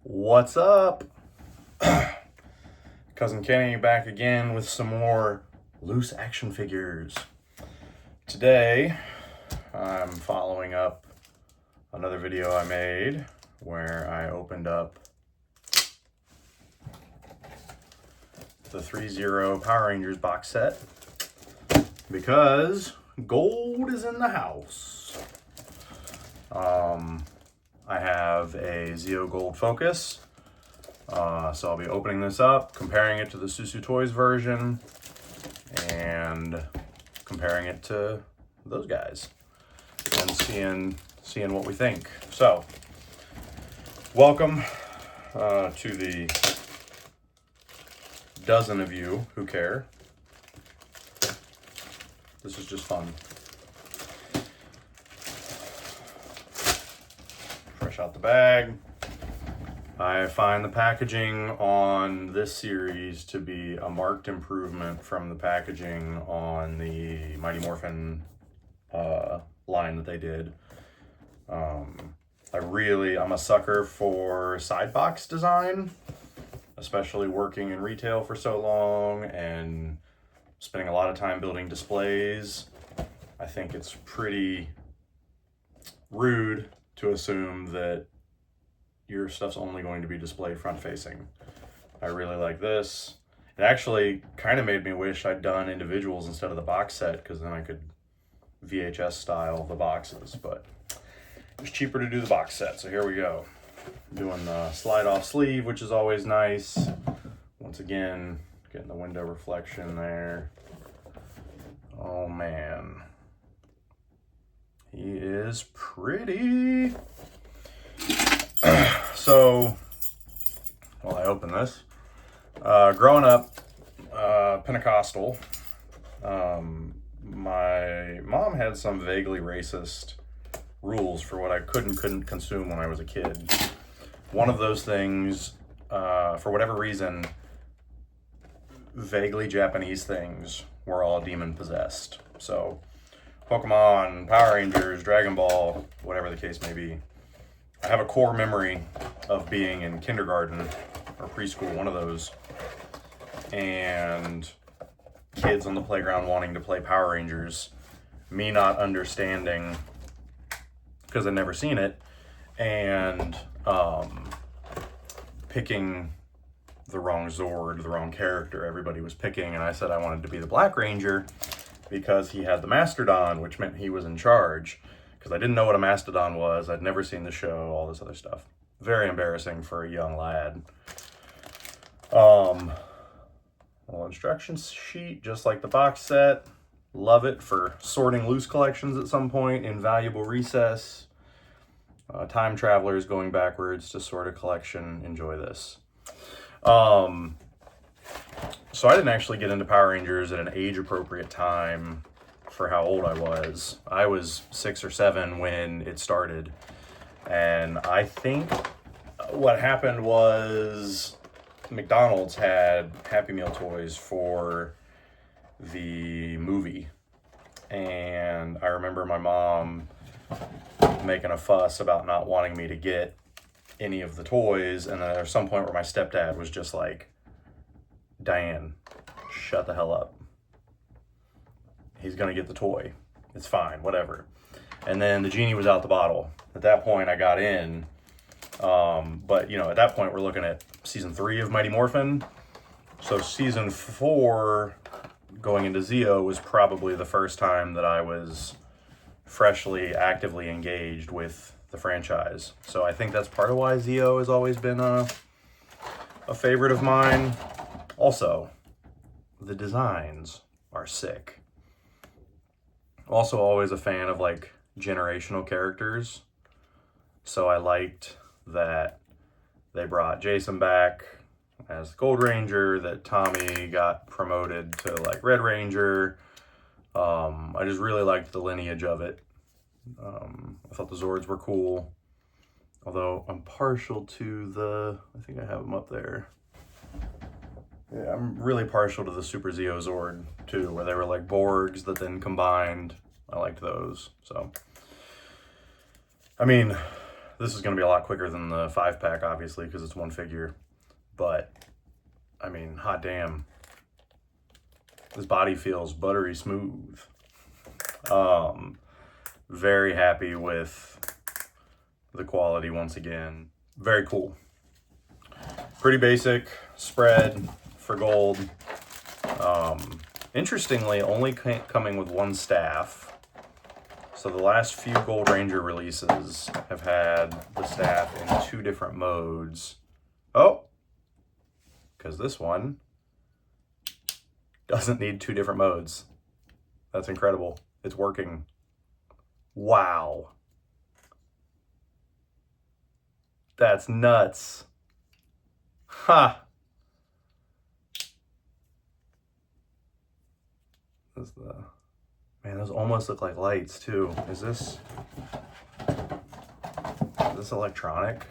What's up? Cousin Kenny back again with some more loose action figures. Today, I'm following up another video I made where I opened up the ThreeZero Power Rangers box set because gold is in the house. I have a Zeo Gold Focus, so I'll be opening this up, comparing it to the SooSoo Toys version, and comparing it to those guys, and seeing what we think. So, welcome to the dozen of you who care. This is just fun. Fresh out the bag. I find the packaging on this series to be a marked improvement from the packaging on the Mighty Morphin line that they did. I'm a sucker for side box design, especially working in retail for so long and spending a lot of time building displays. I think it's pretty rude to assume that your stuff's only going to be displayed front facing. I really like this. It actually kind of made me wish I'd done individuals instead of the box set, because then I could VHS style the boxes, but it was cheaper to do the box set, so here we go. Doing the slide off sleeve, which is always nice. Once again, getting the window reflection there. Oh man. He is pretty. So, while I open this, growing up Pentecostal, my mom had some vaguely racist rules for what I could and couldn't consume when I was a kid. One of those things, for whatever reason, vaguely Japanese things were all demon possessed. So, Pokemon, Power Rangers, Dragon Ball, whatever the case may be. I have a core memory of being in kindergarten or preschool, one of those, and kids on the playground wanting to play Power Rangers, me not understanding because I'd never seen it, and picking the wrong Zord, the wrong character everybody was picking, and I said I wanted to be the Black Ranger because he had the Mastodon, which meant he was in charge. Because I didn't know what a Mastodon was. I'd never seen the show, all this other stuff. Very embarrassing for a young lad. Little instruction sheet, just like the box set. Love it for sorting loose collections at some point. Invaluable recess. Time travelers going backwards to sort a collection. Enjoy this. So I didn't actually get into Power Rangers at an age-appropriate time for how old I was. I was 6 or 7 when it started. And I think what happened was McDonald's had Happy Meal toys for the movie. And I remember my mom making a fuss about not wanting me to get any of the toys. And then there's some point where my stepdad was just like, Diane, shut the hell up. He's gonna get the toy. It's fine, whatever. And then the genie was out the bottle. At that point, I got in. But, you know, at that point, we're looking at season 3 of Mighty Morphin. So season 4, going into Zeo, was probably the first time that I was freshly, actively engaged with the franchise. So I think that's part of why Zeo has always been a favorite of mine. Also, the designs are sick. Also always a fan of like generational characters. So I liked that they brought Jason back as the Gold Ranger, that Tommy got promoted to like Red Ranger. I just really liked the lineage of it. I thought the Zords were cool. Although I'm partial to I think I have them up there. Yeah, I'm really partial to the Super Zeo Zord too, where they were like Borgs that then combined. I liked those. So, I mean, This is going to be a lot quicker than the 5-pack, obviously, because it's one figure. But, I mean, hot damn. This body feels buttery smooth. Very happy with the quality once again. Very cool. Pretty basic spread for gold. Interestingly, only coming with one staff. So the last few Gold Ranger releases have had the staff in 2 different modes. Oh, because this one doesn't need 2 different modes. That's incredible. It's working. Wow. That's nuts. Ha! That's the... Man, those almost look like lights too. Is this electronic?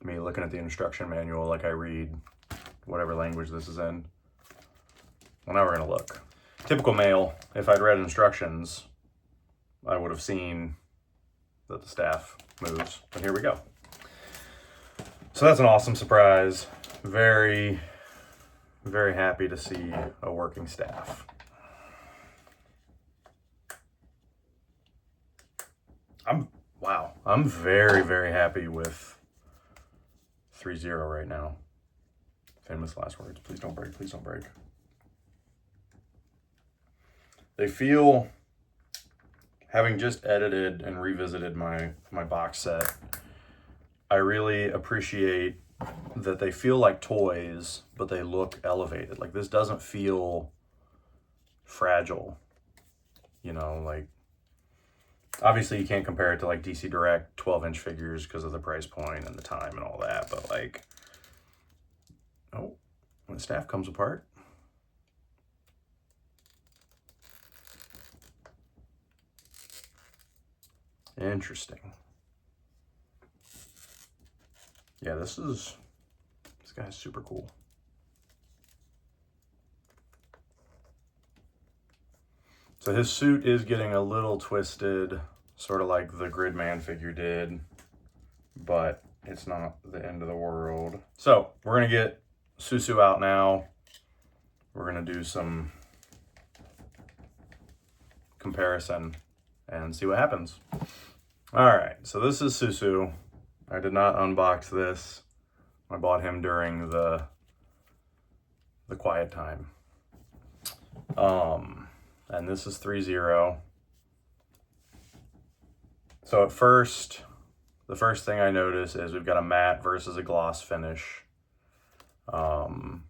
I mean, looking at the instruction manual like I read whatever language this is in. Well, now we're gonna look. Typical male, if I'd read instructions, I would have seen that the staff moves, but here we go. So that's an awesome surprise. Very, very happy to see a working staff. I'm very, very happy with ThreeZero right now. Famous last words. Please don't break. Please don't break. They feel, having just edited and revisited my box set, I really appreciate that they feel like toys, but they look elevated. Like, this doesn't feel fragile, you know, like, obviously you can't compare it to like DC Direct 12-inch figures because of the price point and the time and all that, but like, oh, when the staff comes apart, interesting. Yeah, this guy's super cool. So his suit is getting a little twisted, sort of like the Gridman figure did, but it's not the end of the world. So we're gonna get SooSoo out now. We're gonna do some comparison and see what happens. All right, so this is SooSoo. I did not unbox this. I bought him during the quiet time. And this is ThreeZero. So at first, the first thing I notice is we've got a matte versus a gloss finish. On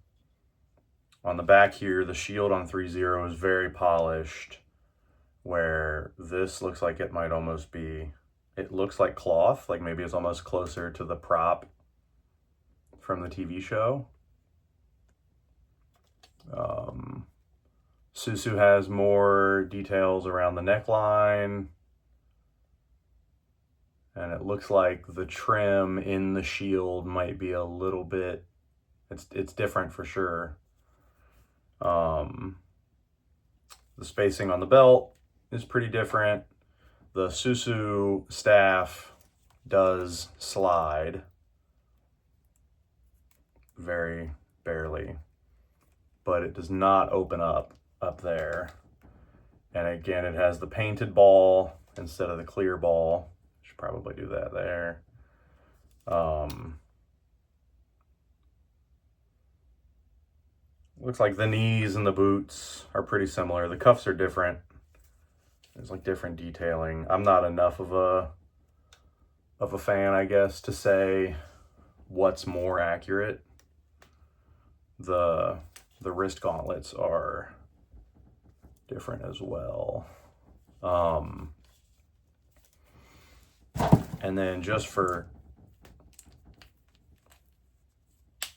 the back here, the shield on ThreeZero is very polished, where this looks like it might almost be, it looks like cloth, like maybe it's almost closer to the prop from the TV show. SooSoo has more details around the neckline, and it looks like the trim in the shield might be a little bit, it's different for sure. The spacing on the belt is pretty different. The SooSoo staff does slide, very barely, but it does not open up there. And again, it has the painted ball instead of the clear ball. Should probably do that there. Looks like the knees and the boots are pretty similar. The cuffs are different. There's like different detailing. I'm not enough of a fan, I guess, to say what's more accurate. The wrist gauntlets are different as well. And then just for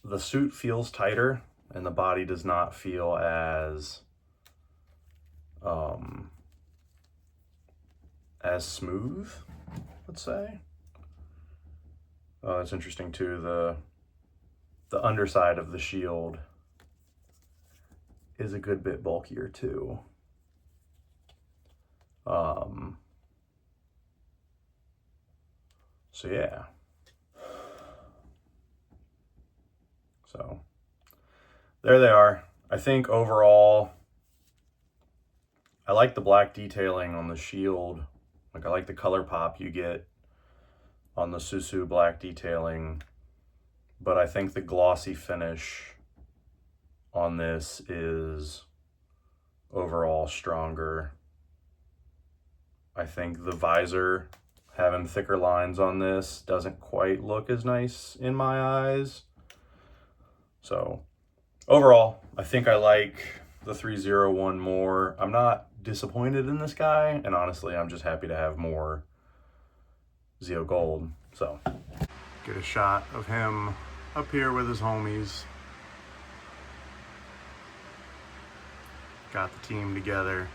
the suit feels tighter and the body does not feel as smooth, let's say. That's interesting too. The underside of the shield is a good bit bulkier too. So yeah. So there they are. I think overall, I like the black detailing on the shield. Like I like the color pop you get on the SooSoo black detailing, but I think the glossy finish on this is overall stronger. I think the visor, having thicker lines on this, doesn't quite look as nice in my eyes. So overall, I think I like the ThreeZero one more. I'm not disappointed in this guy, and honestly, I'm just happy to have more Zeo Gold. So get a shot of him up here with his homies. Got the team together.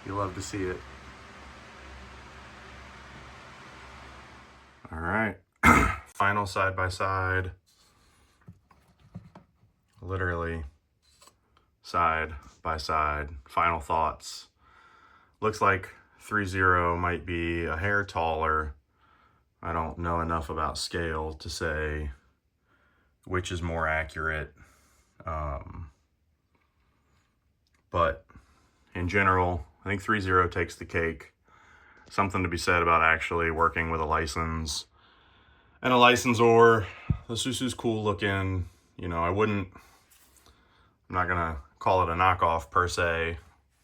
You love to see it. All right, final side by side. Literally side by side. Final thoughts. Looks like ThreeZero might be a hair taller. I don't know enough about scale to say which is more accurate. But in general, I think ThreeZero takes the cake. Something to be said about actually working with a license and a licensor. The SooSoo's cool looking. You know, I'm not gonna call it a knockoff per se.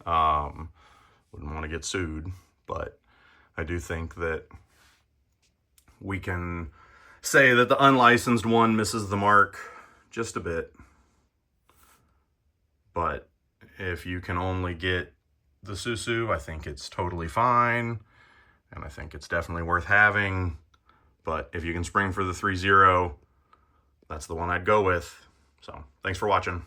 Wouldn't want to get sued, but I do think that we can say that the unlicensed one misses the mark just a bit. But if you can only get the SooSoo, I think it's totally fine. And I think it's definitely worth having. But if you can spring for the ThreeZero, that's the one I'd go with. So thanks for watching.